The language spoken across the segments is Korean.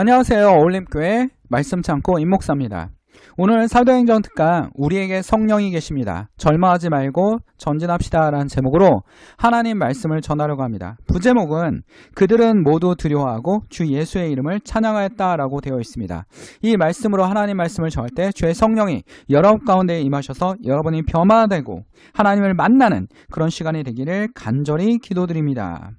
안녕하세요. 어울림교회 말씀창고 임목사입니다. 오늘 사도행전 특강 우리에게 성령이 계십니다. 절망하지 말고 전진합시다 라는 제목으로 하나님 말씀을 전하려고 합니다. 부제목은 그들은 모두 두려워하고 주 예수의 이름을 찬양하였다 라고 되어 있습니다. 이 말씀으로 하나님 말씀을 전할 때 주의 성령이 여러분 가운데 임하셔서 여러분이 변화되고 하나님을 만나는 그런 시간이 되기를 간절히 기도드립니다.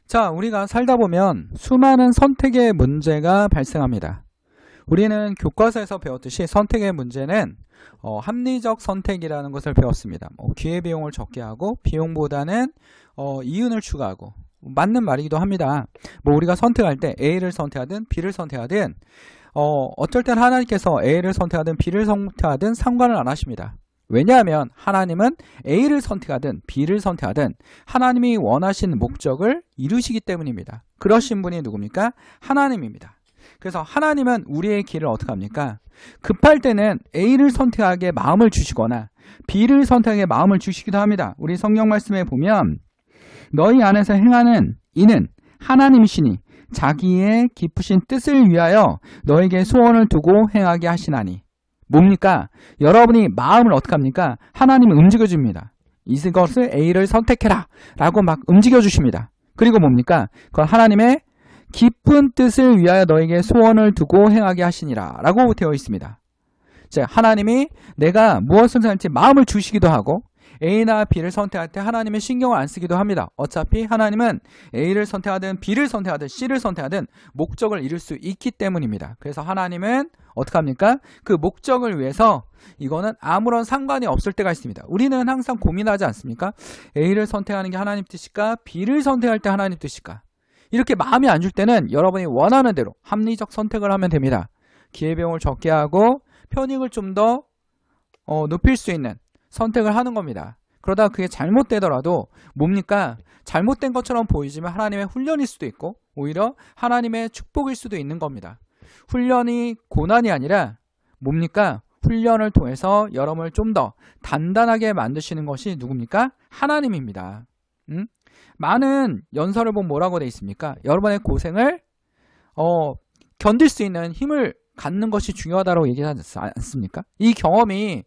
자, 우리가 살다 보면 수많은 선택의 문제가 발생합니다. 우리는 교과서에서 배웠듯이 선택의 문제는 합리적 선택이라는 것을 배웠습니다. 기회비용을 적게 하고 비용보다는 이윤을 추가하고 맞는 말이기도 합니다. 우리가 선택할 때 A를 선택하든 B를 선택하든 어쩔 땐 하나님께서 A를 선택하든 B를 선택하든 상관을 안 하십니다. 왜냐하면 하나님은 A를 선택하든 B를 선택하든 하나님이 원하신 목적을 이루시기 때문입니다. 그러신 분이 누굽니까? 하나님입니다. 그래서 하나님은 우리의 길을 어떻게 합니까? 급할 때는 A를 선택하게 마음을 주시거나 B를 선택하게 마음을 주시기도 합니다. 우리 성경 말씀에 보면 너희 안에서 행하는 이는 하나님이시니 자기의 깊으신 뜻을 위하여 너에게 소원을 두고 행하게 하시나니. 뭡니까? 여러분이 마음을 어떻게 합니까? 하나님이 움직여줍니다. 이것을 A를 선택해라 라고 막 움직여주십니다. 그리고 뭡니까? 그건 하나님의 깊은 뜻을 위하여 너에게 소원을 두고 행하게 하시니라 라고 되어 있습니다. 자, 하나님이 내가 무엇을 선택할지 마음을 주시기도 하고 A나 B를 선택할 때 하나님의 신경을 안 쓰기도 합니다. 어차피 하나님은 A를 선택하든 B를 선택하든 C를 선택하든 목적을 이룰 수 있기 때문입니다. 그래서 하나님은 어떻게 합니까? 그 목적을 위해서 이거는 아무런 상관이 없을 때가 있습니다. 우리는 항상 고민하지 않습니까? A를 선택하는 게 하나님 뜻일까? B를 선택할 때 하나님 뜻일까? 이렇게 마음이 안 줄 때는 여러분이 원하는 대로 합리적 선택을 하면 됩니다. 기회비용을 적게 하고 편익을 좀 더 높일 수 있는 선택을 하는 겁니다. 그러다가 그게 잘못되더라도 뭡니까? 잘못된 것처럼 보이지만 하나님의 훈련일 수도 있고 오히려 하나님의 축복일 수도 있는 겁니다. 훈련이 고난이 아니라 뭡니까? 훈련을 통해서 여러분을 좀 더 단단하게 만드시는 것이 누굽니까? 하나님입니다. 많은 연설을 보면 뭐라고 되어 있습니까? 여러분의 고생을 견딜 수 있는 힘을 갖는 것이 중요하다고 얘기하지 않습니까? 이 경험이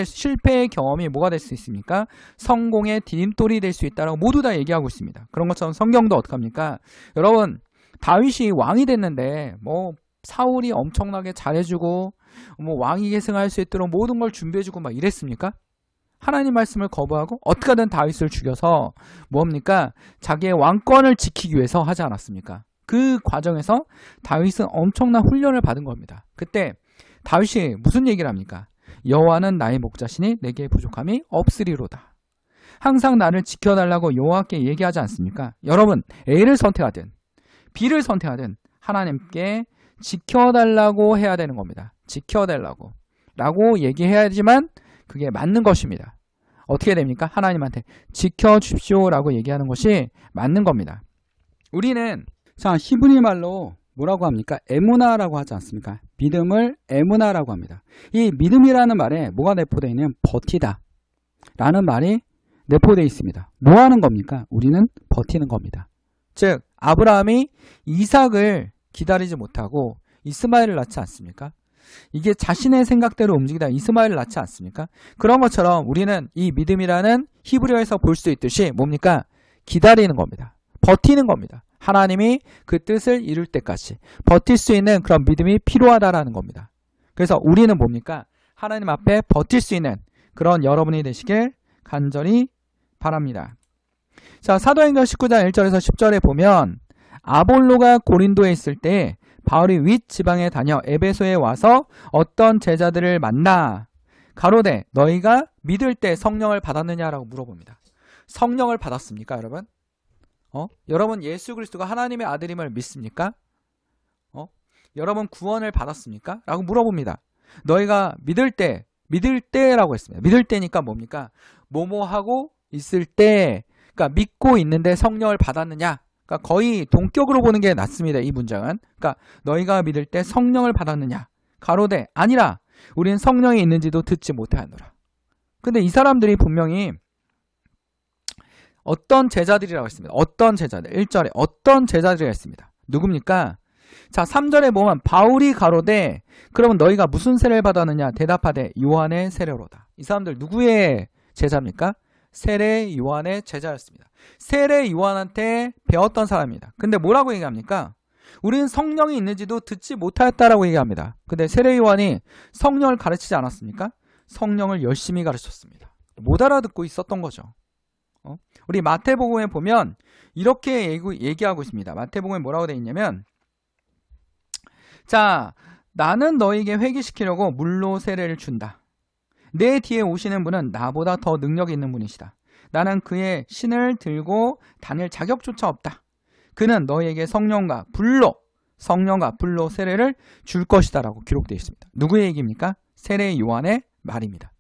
실패의 경험이 뭐가 될 수 있습니까? 성공의 디딤돌이 될 수 있다고 모두 다 얘기하고 있습니다. 그런 것처럼 성경도 어떡합니까? 여러분, 다윗이 왕이 됐는데 사울이 엄청나게 잘해주고 왕위 계승할 수 있도록 모든 걸 준비해주고 막 이랬습니까? 하나님 말씀을 거부하고 어떻게든 다윗을 죽여서 뭡니까? 자기의 왕권을 지키기 위해서 하지 않았습니까? 그 과정에서 다윗은 엄청난 훈련을 받은 겁니다. 그때 다윗이 무슨 얘기를 합니까? 여호와는 나의 목자시니 내게 부족함이 없으리로다. 항상 나를 지켜달라고 여호와께 얘기하지 않습니까? 여러분, A를 선택하든 B를 선택하든 하나님께 지켜달라고 해야 되는 겁니다. 지켜달라고 라고 얘기해야지만 그게 맞는 것입니다. 어떻게 됩니까? 하나님한테 지켜주십시오 라고 얘기하는 것이 맞는 겁니다. 우리는 히브리 말로 뭐라고 합니까? 에무나라고 하지 않습니까? 믿음을 에무나라고 합니다. 이 믿음이라는 말에 뭐가 내포되어 있냐면 버티다 라는 말이 내포되어 있습니다. 뭐 하는 겁니까? 우리는 버티는 겁니다. 즉 아브라함이 이삭을 기다리지 못하고 이스마엘을 낳지 않습니까? 이게 자신의 생각대로 움직이다 이스마엘을 낳지 않습니까? 그런 것처럼 우리는 이 믿음이라는 히브리어에서 볼 수 있듯이 뭡니까? 기다리는 겁니다. 버티는 겁니다. 하나님이 그 뜻을 이룰 때까지 버틸 수 있는 그런 믿음이 필요하다라는 겁니다. 그래서 우리는 뭡니까? 하나님 앞에 버틸 수 있는 그런 여러분이 되시길 간절히 바랍니다. 자, 사도행전 19장 1절에서 10절에 보면 아볼로가 고린도에 있을 때 바울이 윗 지방에 다녀 에베소에 와서 어떤 제자들을 만나 가로되 너희가 믿을 때 성령을 받았느냐라고 물어봅니다. 성령을 받았습니까, 여러분? 여러분 예수 그리스도가 하나님의 아들임을 믿습니까? 여러분 구원을 받았습니까? 라고 물어봅니다. 너희가 믿을 때라고 했습니다. 믿을 때니까 뭡니까? 뭐뭐하고 있을 때, 그러니까 믿고 있는데 성령을 받았느냐? 그러니까 거의 동격으로 보는 게 낫습니다. 이 문장은. 그러니까 너희가 믿을 때 성령을 받았느냐? 가로되 아니라 우리는 성령이 있는지도 듣지 못하노라. 근데 이 사람들이 분명히 어떤 제자들이라고 했습니다. 어떤 제자들. 1절에 어떤 제자들이라고 했습니다. 누굽니까? 자, 3절에 보면 바울이 가로되 그러면 너희가 무슨 세례를 받았느냐? 대답하되 요한의 세례로다. 이 사람들 누구의 제자입니까? 세례 요한의 제자였습니다. 세례 요한한테 배웠던 사람입니다. 근데 뭐라고 얘기합니까? 우리는 성령이 있는지도 듣지 못하였다라고 얘기합니다. 근데 세례 요한이 성령을 가르치지 않았습니까? 성령을 열심히 가르쳤습니다. 못 알아듣고 있었던 거죠. 우리 마태복음에 보면 이렇게 얘기하고 있습니다. 마태복음에 뭐라고 되어 있냐면, 자, 나는 너에게 회개시키려고 물로 세례를 준다. 내 뒤에 오시는 분은 나보다 더 능력 있는 분이시다. 나는 그의 신을 들고 다닐 자격조차 없다. 그는 너희에게 성령과 불로 세례를 줄 것이다 라고 기록되어 있습니다. 누구의 얘기입니까? 세례 요한의 말입니다.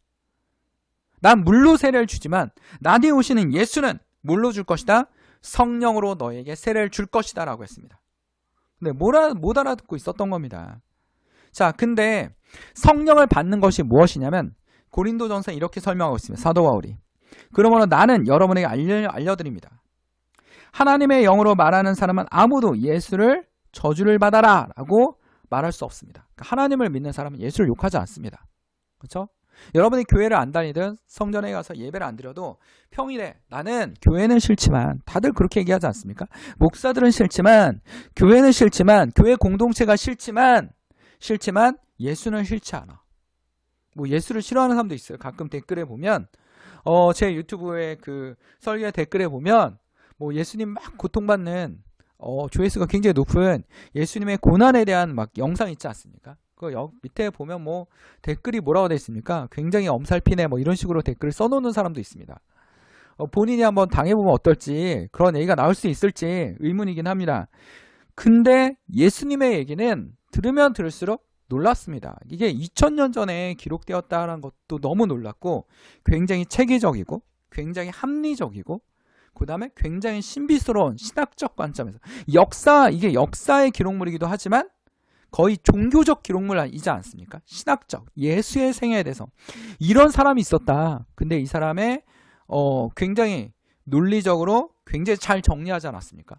난 물로 세례를 주지만 나 뒤에 오시는 예수는 뭘로 줄 것이다? 성령으로 너에게 세례를 줄 것이다 라고 했습니다. 근데 못 알아듣고 있었던 겁니다. 자, 근데 성령을 받는 것이 무엇이냐면 고린도전서 이렇게 설명하고 있습니다. 사도 바울이. 그러므로 나는 여러분에게 알려드립니다. 하나님의 영으로 말하는 사람은 아무도 예수를 저주를 받아라 라고 말할 수 없습니다. 그러니까 하나님을 믿는 사람은 예수를 욕하지 않습니다. 그렇죠? 여러분이 교회를 안 다니든 성전에 가서 예배를 안 드려도 평일에 나는 교회는 싫지만, 다들 그렇게 얘기하지 않습니까? 목사들은 싫지만, 교회는 싫지만, 교회 공동체가 싫지만 예수는 싫지 않아. 뭐 예수를 싫어하는 사람도 있어요. 가끔 댓글에 보면 제 유튜브에 그 설교 댓글에 보면 뭐 예수님 막 고통받는 조회수가 굉장히 높은 예수님의 고난에 대한 막 영상 있지 않습니까? 그 밑에 보면 뭐 댓글이 뭐라고 되어 있습니까? 굉장히 엄살피네 뭐 이런 식으로 댓글을 써놓는 사람도 있습니다. 본인이 한번 당해보면 어떨지, 그런 얘기가 나올 수 있을지 의문이긴 합니다. 근데 예수님의 얘기는 들으면 들을수록 놀랐습니다. 이게 2000년 전에 기록되었다는 것도 너무 놀랐고, 굉장히 체계적이고 굉장히 합리적이고, 그 다음에 굉장히 신비스러운 신학적 관점에서 이게 역사의 기록물이기도 하지만 거의 종교적 기록물이지 않습니까? 신학적, 예수의 생애에 대해서 이런 사람이 있었다. 근데 이 사람의 굉장히 논리적으로 굉장히 잘 정리하지 않았습니까?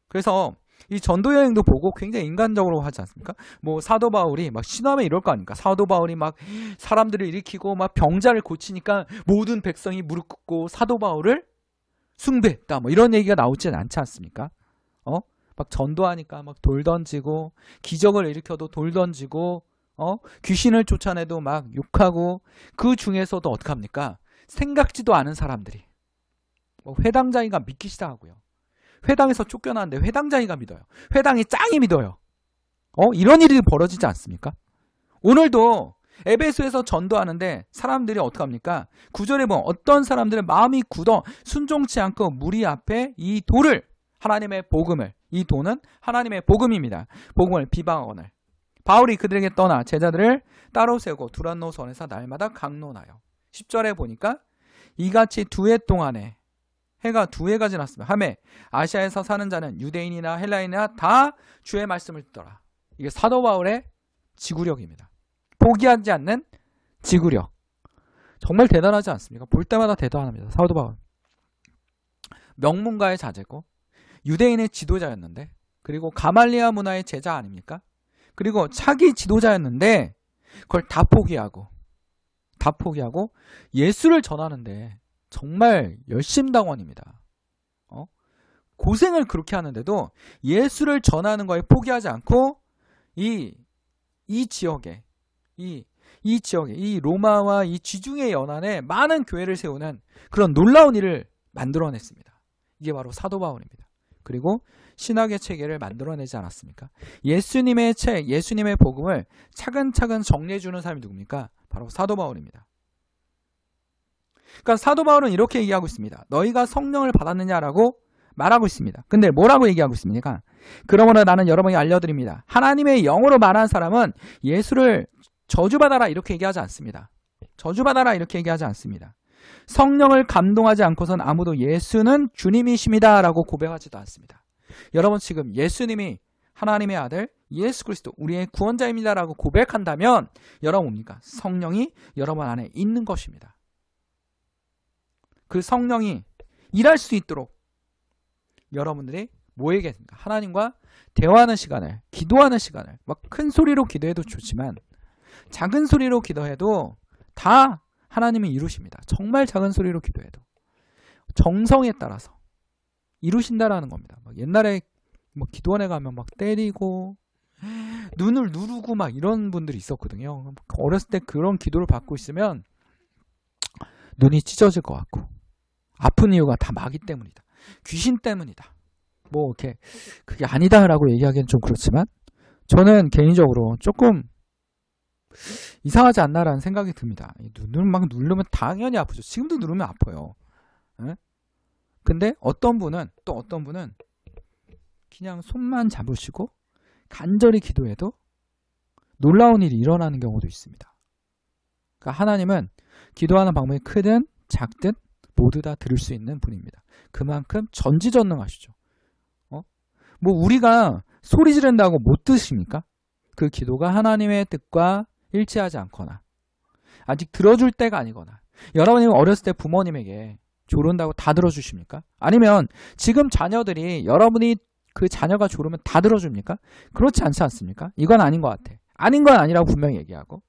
그래서 이 전도 여행도 보고 굉장히 인간적으로 하지 않습니까? 뭐 사도 바울이 막 신화면 이럴 거 아닙니까? 사도 바울이 막 사람들을 일으키고 막 병자를 고치니까 모든 백성이 무릎 꿇고 사도 바울을 숭배했다. 뭐 이런 얘기가 나오진 않지 않습니까? 막 전도하니까 막 돌 던지고, 기적을 일으켜도 돌 던지고, 귀신을 쫓아내도 막 욕하고, 그 중에서도 어떡합니까? 생각지도 않은 사람들이 회당장이가 믿기 시작하고요. 회당에서 쫓겨나는데 회당장이가 믿어요. 회당이 짱이 믿어요. 이런 일이 벌어지지 않습니까? 오늘도 에베소에서 전도하는데 사람들이 어떡합니까? 9절에 보면 어떤 사람들은 마음이 굳어 순종치 않고 무리 앞에 이 돌을, 하나님의 복음을, 이 돈은 하나님의 복음입니다. 복음을 비방하거늘 바울이 그들에게 떠나 제자들을 따로 세우고 두란노선에서 날마다 강론하여. 10절에 보니까 이같이 2해 동안에 해가 2해가 지났으며 하매 아시아에서 사는 자는 유대인이나 헬라인이나 다 주의 말씀을 듣더라. 이게 사도 바울의 지구력입니다. 포기하지 않는 지구력. 정말 대단하지 않습니까? 볼 때마다 대단합니다. 사도 바울. 명문가의 자제고 유대인의 지도자였는데, 그리고 가말리아 문화의 제자 아닙니까? 그리고 차기 지도자였는데 그걸 다 포기하고 예수를 전하는데 정말 열심당원입니다. 고생을 그렇게 하는데도 예수를 전하는 거에 포기하지 않고 이 지역에 이 로마와 이 지중해 연안에 많은 교회를 세우는 그런 놀라운 일을 만들어냈습니다. 이게 바로 사도 바울입니다. 그리고 신학의 체계를 만들어내지 않았습니까? 예수님의 책, 예수님의 복음을 차근차근 정리해주는 사람이 누굽니까? 바로 사도 바울입니다. 그러니까 사도 바울은 이렇게 얘기하고 있습니다. 너희가 성령을 받았느냐라고 말하고 있습니다. 근데 뭐라고 얘기하고 있습니까? 그러므로 나는 여러분에게 알려드립니다. 하나님의 영으로 말하는 사람은 예수를 저주받아라 이렇게 얘기하지 않습니다. 저주받아라 이렇게 얘기하지 않습니다. 성령을 감동하지 않고선 아무도 예수는 주님이십니다 라고 고백하지도 않습니다. 여러분 지금 예수님이 하나님의 아들 예수 그리스도 우리의 구원자입니다 라고 고백한다면 여러분 뭡니까? 성령이 여러분 안에 있는 것입니다. 그 성령이 일할 수 있도록 여러분들이 뭐에게 하나님과 대화하는 시간을, 기도하는 시간을, 막 큰 소리로 기도해도 좋지만 작은 소리로 기도해도 다 하나님이 이루십니다. 정말 작은 소리로 기도해도 정성에 따라서 이루신다라는 겁니다. 막 옛날에 막 기도원에 가면 막 때리고 눈을 누르고 막 이런 분들이 있었거든요. 어렸을 때 그런 기도를 받고 있으면 눈이 찢어질 것 같고 아픈 이유가 다 마귀 때문이다. 귀신 때문이다. 뭐 이렇게 그게 아니다라고 얘기하기는 좀 그렇지만 저는 개인적으로 조금 이상하지 않나라는 생각이 듭니다. 눈을 막 누르면 당연히 아프죠. 지금도 누르면 아파요. 에? 근데 어떤 분은 그냥 손만 잡으시고 간절히 기도해도 놀라운 일이 일어나는 경우도 있습니다. 그러니까 하나님은 기도하는 방법이 크든 작든 모두 다 들을 수 있는 분입니다. 그만큼 전지전능하시죠. 뭐 우리가 소리 지른다고 못 듣습니까? 그 기도가 하나님의 뜻과 일치하지 않거나 아직 들어줄 때가 아니거나 여러분이 어렸을 때 부모님에게 조른다고 다 들어주십니까? 아니면 지금 자녀들이 여러분이 그 자녀가 조르면 다 들어줍니까? 그렇지 않지 않습니까? 이건 아닌 것 같아. 아닌 건 아니라고 분명히 얘기하고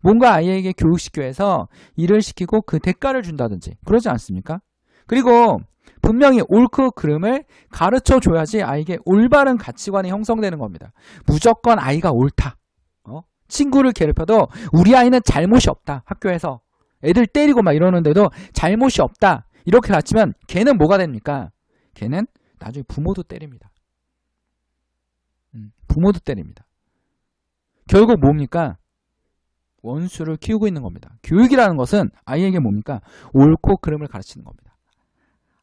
뭔가 아이에게 교육시켜서 일을 시키고 그 대가를 준다든지 그러지 않습니까? 그리고 분명히 옳고 그름을 가르쳐 줘야지 아이에게 올바른 가치관이 형성되는 겁니다. 무조건 아이가 옳다. 친구를 괴롭혀도 우리 아이는 잘못이 없다. 학교에서 애들 때리고 막 이러는데도 잘못이 없다. 이렇게 가르치면 걔는 뭐가 됩니까? 걔는 나중에 부모도 때립니다. 부모도 때립니다. 결국 뭡니까? 원수를 키우고 있는 겁니다. 교육이라는 것은 아이에게 뭡니까? 옳고 그름을 가르치는 겁니다.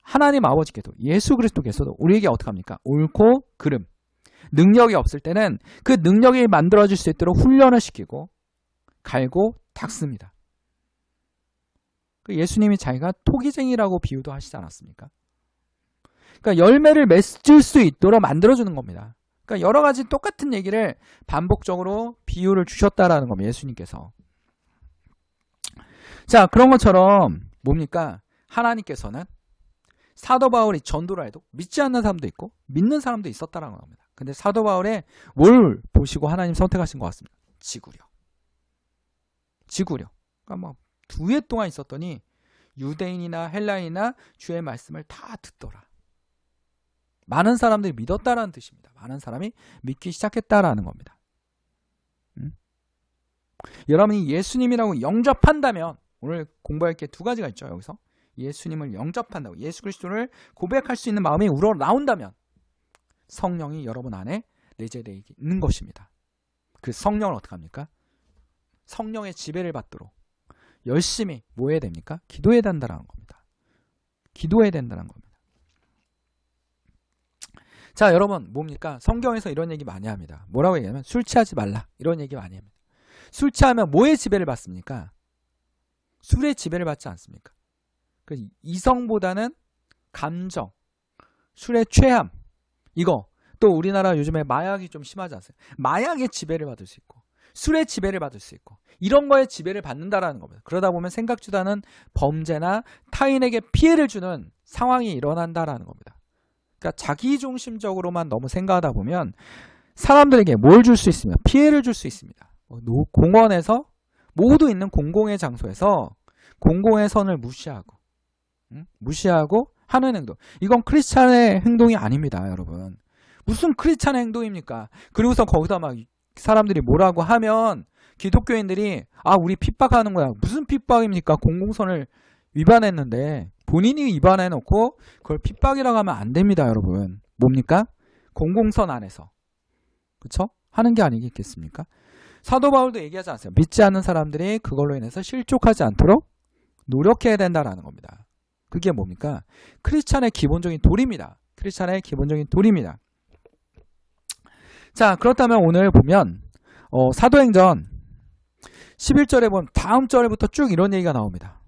하나님 아버지께도 예수 그리스도께서도 우리에게 어떻게 합니까? 옳고 그름. 능력이 없을 때는 그 능력이 만들어질 수 있도록 훈련을 시키고 갈고 닦습니다. 예수님이 자기가 토기쟁이라고 비유도 하시지 않았습니까? 그러니까 열매를 맺을 수 있도록 만들어주는 겁니다. 그러니까 여러 가지 똑같은 얘기를 반복적으로 비유를 주셨다라는 겁니다. 예수님께서. 자, 그런 것처럼 뭡니까? 하나님께서는 사도 바울이 전도를 해도 믿지 않는 사람도 있고 믿는 사람도 있었다라는 겁니다. 근데 사도 바울의 뭘 보시고 하나님 선택하신 것 같습니다. 지구력. 그러니까 막 2해 동안 있었더니 유대인이나 헬라인이나 주의 말씀을 다 듣더라. 많은 사람들이 믿었다라는 뜻입니다. 많은 사람이 믿기 시작했다라는 겁니다. 여러분이 예수님이라고 영접한다면 오늘 공부할 게 2가지가 있죠. 여기서 예수님을 영접한다고 예수 그리스도를 고백할 수 있는 마음이 우러나온다면 성령이 여러분 안에 내재되어 있는 것입니다. 그 성령을 어떻게 합니까? 성령의 지배를 받도록 열심히 뭐 해야 됩니까? 기도해야 된다는 겁니다. 기도해야 된다는 겁니다. 자, 여러분 뭡니까? 성경에서 이런 얘기 많이 합니다. 뭐라고 얘기하면 술 취하지 말라 이런 얘기 많이 합니다. 술 취하면 뭐의 지배를 받습니까? 술의 지배를 받지 않습니까? 그 이성보다는 감정, 술의 취함 이거 또 우리나라 요즘에 마약이 좀 심하지 않습니까? 마약의 지배를 받을 수 있고 술의 지배를 받을 수 있고 이런 거에 지배를 받는다라는 겁니다. 그러다 보면 생각지도 않은 범죄나 타인에게 피해를 주는 상황이 일어난다라는 겁니다. 그러니까 자기중심적으로만 너무 생각하다 보면 사람들에게 뭘 줄 수 있으면 피해를 줄 수 있습니다. 공원에서 모두 있는 공공의 장소에서 공공의 선을 무시하고 하는 행동. 이건 크리스찬의 행동이 아닙니다, 여러분. 무슨 크리스찬의 행동입니까? 그리고서 거기다 막 사람들이 뭐라고 하면 기독교인들이 우리 핍박하는 거야. 무슨 핍박입니까? 공공선을 위반했는데 본인이 위반해놓고 그걸 핍박이라고 하면 안 됩니다, 여러분. 뭡니까? 공공선 안에서. 그쵸? 하는 게 아니겠습니까? 사도 바울도 얘기하지 않았어요. 믿지 않는 사람들이 그걸로 인해서 실족하지 않도록 노력해야 된다라는 겁니다. 그게 뭡니까? 크리스찬의 기본적인 도리입니다. 크리스찬의 기본적인 도리입니다. 자, 그렇다면 오늘 보면 사도행전 11절에 보면 다음 절에부터 쭉 이런 얘기가 나옵니다.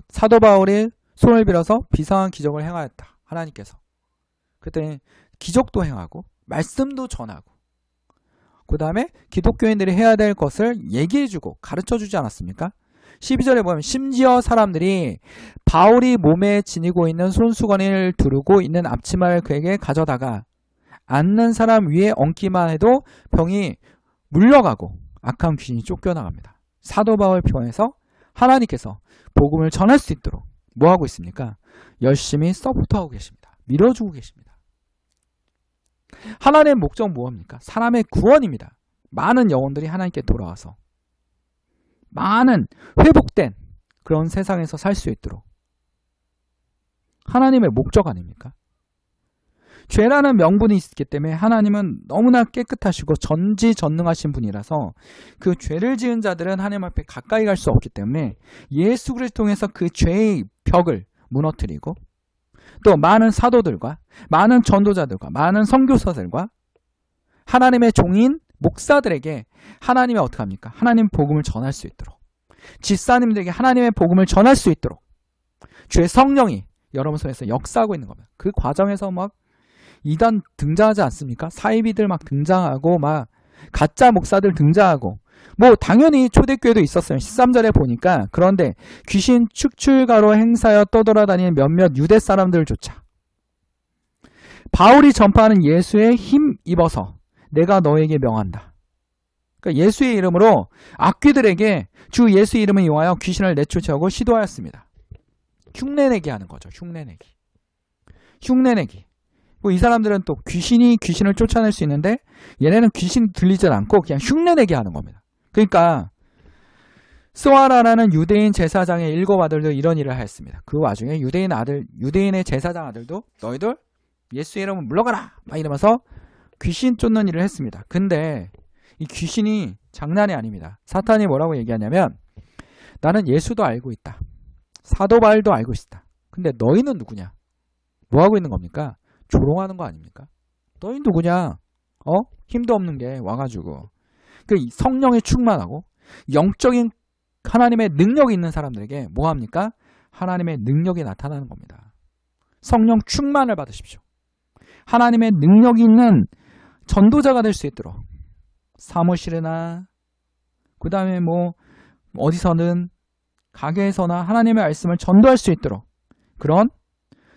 사도 바울이 손을 빌어서 비상한 기적을 행하였다. 하나님께서. 그랬더니 기적도 행하고 말씀도 전하고 그 다음에 기독교인들이 해야 될 것을 얘기해주고 가르쳐주지 않았습니까? 12절에 보면 심지어 사람들이 바울이 몸에 지니고 있는 손수건을 두르고 있는 앞치마를 그에게 가져다가 앉는 사람 위에 얹기만 해도 병이 물러가고 악한 귀신이 쫓겨나갑니다. 사도 바울 편에서 하나님께서 복음을 전할 수 있도록 뭐하고 있습니까? 열심히 서포트하고 계십니다. 밀어주고 계십니다. 하나님의 목적 무엇입니까? 사람의 구원입니다. 많은 영혼들이 하나님께 돌아와서 많은 회복된 그런 세상에서 살 수 있도록 하나님의 목적 아닙니까? 죄라는 명분이 있기 때문에 하나님은 너무나 깨끗하시고 전지전능하신 분이라서 그 죄를 지은 자들은 하나님 앞에 가까이 갈 수 없기 때문에 예수 그리스도를 통해서 그 죄의 벽을 무너뜨리고 또 많은 사도들과 많은 전도자들과 많은 선교사들과 하나님의 종인 목사들에게 하나님이 어떻게 합니까? 하나님 복음을 전할 수 있도록 집사님들에게 하나님의 복음을 전할 수 있도록 주의 성령이 여러분 손에서 역사하고 있는 겁니다. 그 과정에서 막 이단 등장하지 않습니까? 사이비들 막 등장하고 막 가짜 목사들 등장하고 당연히 초대교회도 있었어요. 13절에 보니까. 그런데 귀신 축출가로 행사여 떠돌아다니는 몇몇 유대 사람들조차 바울이 전파하는 예수의 힘 입어서 내가 너에게 명한다. 그러니까 예수의 이름으로 악귀들에게 주 예수의 이름을 이용하여 귀신을 내쫓으려고 시도하였습니다. 흉내내기 하는 거죠. 흉내내기. 이 사람들은 또 귀신이 귀신을 쫓아낼 수 있는데 얘네는 귀신 들리질 않고 그냥 흉내내게 하는 겁니다. 그러니까 스와라라는 유대인 제사장의 7 아들도 이런 일을 하였습니다. 그 와중에 유대인의 제사장 아들도 너희들 예수의 이름을 물러가라 막 이러면서 귀신 쫓는 일을 했습니다. 근데 이 귀신이 장난이 아닙니다. 사탄이 뭐라고 얘기하냐면 나는 예수도 알고 있다. 사도 바울도 알고 있다. 근데 너희는 누구냐? 뭐 하고 있는 겁니까? 조롱하는 거 아닙니까? 너희 누구냐? 힘도 없는 게 와가지고 그 성령에 충만하고 영적인 하나님의 능력이 있는 사람들에게 뭐 합니까? 하나님의 능력이 나타나는 겁니다. 성령 충만을 받으십시오. 하나님의 능력이 있는 전도자가 될 수 있도록 사무실이나 그 다음에 어디서는 가게에서나 하나님의 말씀을 전도할 수 있도록 그런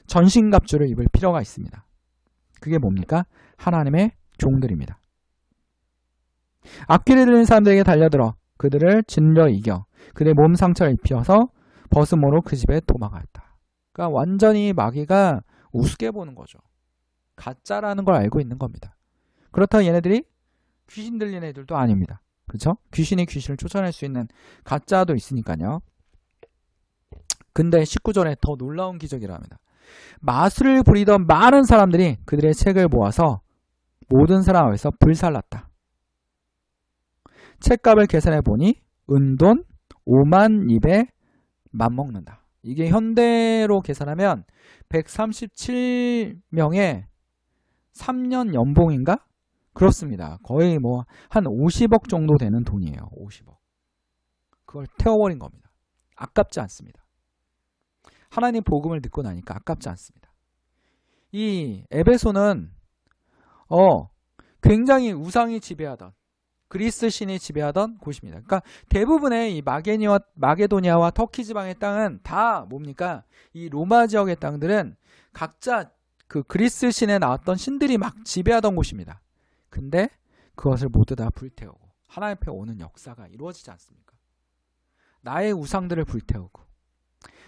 전신갑주를 입을 필요가 있습니다. 그게 뭡니까? 하나님의 종들입니다. 악귀를 들린 사람들에게 달려들어 그들을 진려 이겨 그들의 몸 상처를 입혀서 벗음으로 그 집에 도망하였다. 그러니까 완전히 마귀가 우습게 보는 거죠. 가짜라는 걸 알고 있는 겁니다. 그렇다고 얘네들이 귀신 들린 애들도 아닙니다. 그렇죠? 귀신이 귀신을 쫓아낼 수 있는 가짜도 있으니까요. 근데 19절에 더 놀라운 기적이라 합니다. 마술을 부리던 많은 사람들이 그들의 책을 모아서 모든 사람 앞에서 불살랐다. 책값을 계산해 보니 은돈 5만 입에 맞먹는다. 이게 현대로 계산하면 137명의 3년 연봉인가? 그렇습니다. 거의 한 50억 정도 되는 돈이에요. 50억. 그걸 태워버린 겁니다. 아깝지 않습니다. 하나님 복음을 듣고 나니까 아깝지 않습니다. 이 에베소는 굉장히 우상이 지배하던 그리스 신이 지배하던 곳입니다. 그러니까 대부분의 이 마게도니아와 터키 지방의 땅은 다 뭡니까? 이 로마 지역의 땅들은 각자 그 그리스 신에 나왔던 신들이 막 지배하던 곳입니다. 근데 그것을 모두 다 불태우고 하나님 앞에 오는 역사가 이루어지지 않습니까? 나의 우상들을 불태우고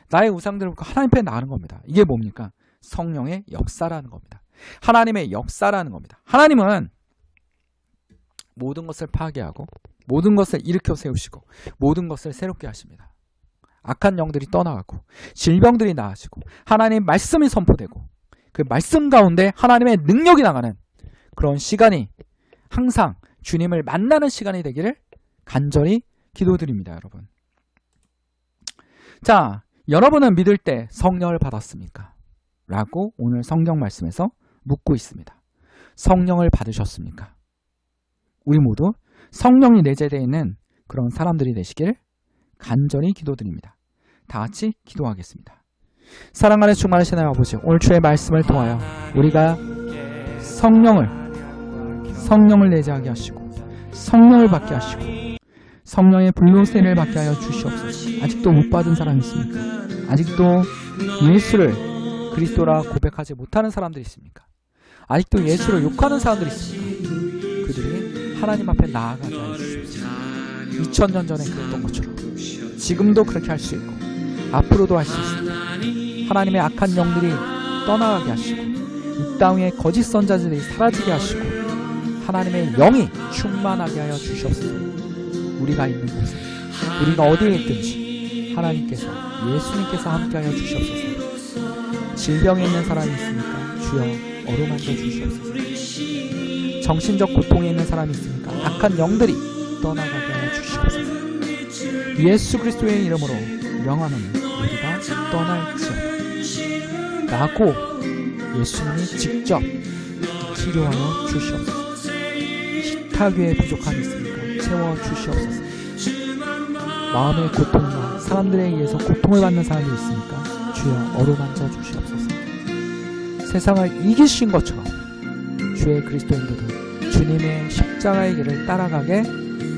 나의 우상들을 하나님 앞에 나가는 겁니다. 이게 뭡니까? 성령의 역사라는 겁니다. 하나님의 역사라는 겁니다. 하나님은 모든 것을 파괴하고 모든 것을 일으켜 세우시고 모든 것을 새롭게 하십니다. 악한 영들이 떠나가고 질병들이 나아지고 하나님의 말씀이 선포되고 그 말씀 가운데 하나님의 능력이 나가는 그런 시간이 항상 주님을 만나는 시간이 되기를 간절히 기도드립니다. 여러분. 자, 여러분은 믿을 때 성령을 받았습니까? 라고 오늘 성경 말씀에서 묻고 있습니다. 성령을 받으셨습니까? 우리 모두 성령이 내재되어 있는 그런 사람들이 되시길 간절히 기도드립니다. 다 같이 기도하겠습니다. 사랑 안에 충만하신 하나님 아버지, 오늘 주의 말씀을 통하여 우리가 성령을 내재하게 하시고 성령을 받게 하시고 성령의 불로세를 받게 하여 주시옵소서. 아직도 못 받은 사람이 있습니까? 아직도 예수를 그리스도라 고백하지 못하는 사람들이 있습니까? 아직도 예수를 욕하는 사람들이 있습니까? 그들이 하나님 앞에 나아가게 하여 주시옵소서. 2000년 전에 그랬던 것처럼 지금도 그렇게 할 수 있고 앞으로도 할 수 있습니다. 하나님의 악한 영들이 떠나가게 하시고 이 땅의 거짓 선자들이 사라지게 하시고 하나님의 영이 충만하게 하여 주시옵소서. 우리가 있는 곳에 우리가 어디에 있든지 하나님께서 예수님께서 함께하여 주시옵소서. 질병에 있는 사람이 있습니까? 주여 어루만져 주시옵소서. 정신적 고통에 있는 사람이 있습니까? 악한 영들이 떠나가게 하여 주시옵소서. 예수 그리스도의 이름으로 명하노니 우리가 떠날지어다 라고 예수님이 직접 치료하여 주시옵소서. 식탁 위에 부족함이 있습니까? 채워 주시옵소서. 마음의 고통과 사람들에 의해서 고통을 받는 사람이 있습니까? 주여 어루만져 주시옵소서. 세상을 이기신 것처럼 주의 그리스도인들도 주님의 십자가의 길을 따라가게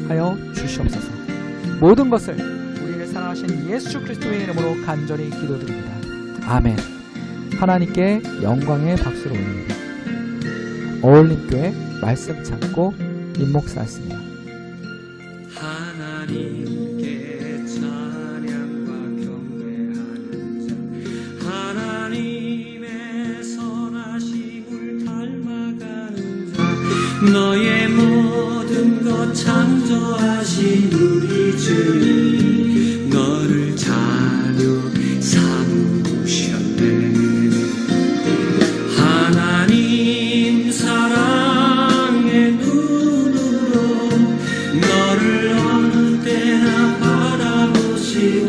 하여 주시옵소서. 모든 것을 우리를 사랑하신 예수 그리스도의 이름으로 간절히 기도드립니다. 아멘. 하나님께 영광의 박수를 올립니다. 어울림교회 말씀 찾고 임목사였습니다. 하나님께 찬양과 경배하는 자, 하나님의 선하심을 닮아가는 자, 너의 모든 것 창조하신 우리 주님, 너를 자녀 삼으셨네. 하나님 사랑의 눈으로 너를 어느 때나 바라보시고,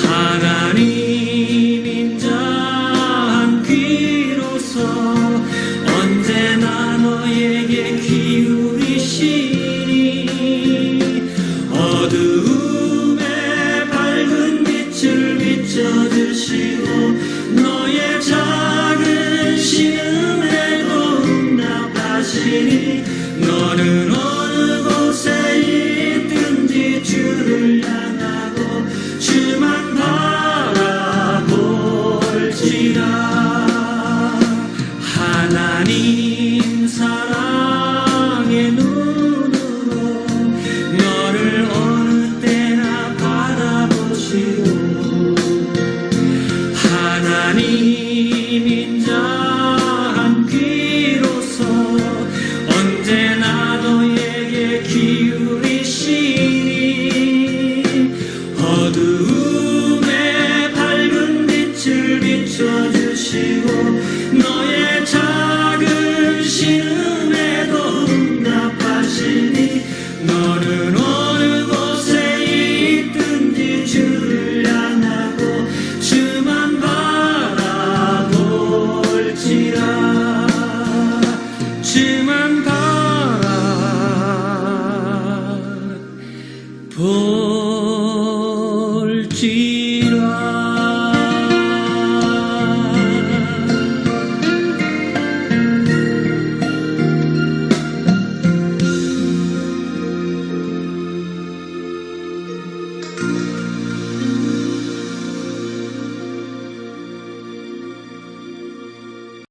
하나님 인자한 귀로서 언제나 너에게 기울이시니, 어두움에 밝은 빛을 비춰주시고 너의 작은 신음에도 응답하시니, 너는 어느 곳에 있든지 주를 향하고 주만 바라볼지라. 하나님 사랑의 눈으로 너를 어느 때나 바라보시고, 하나님이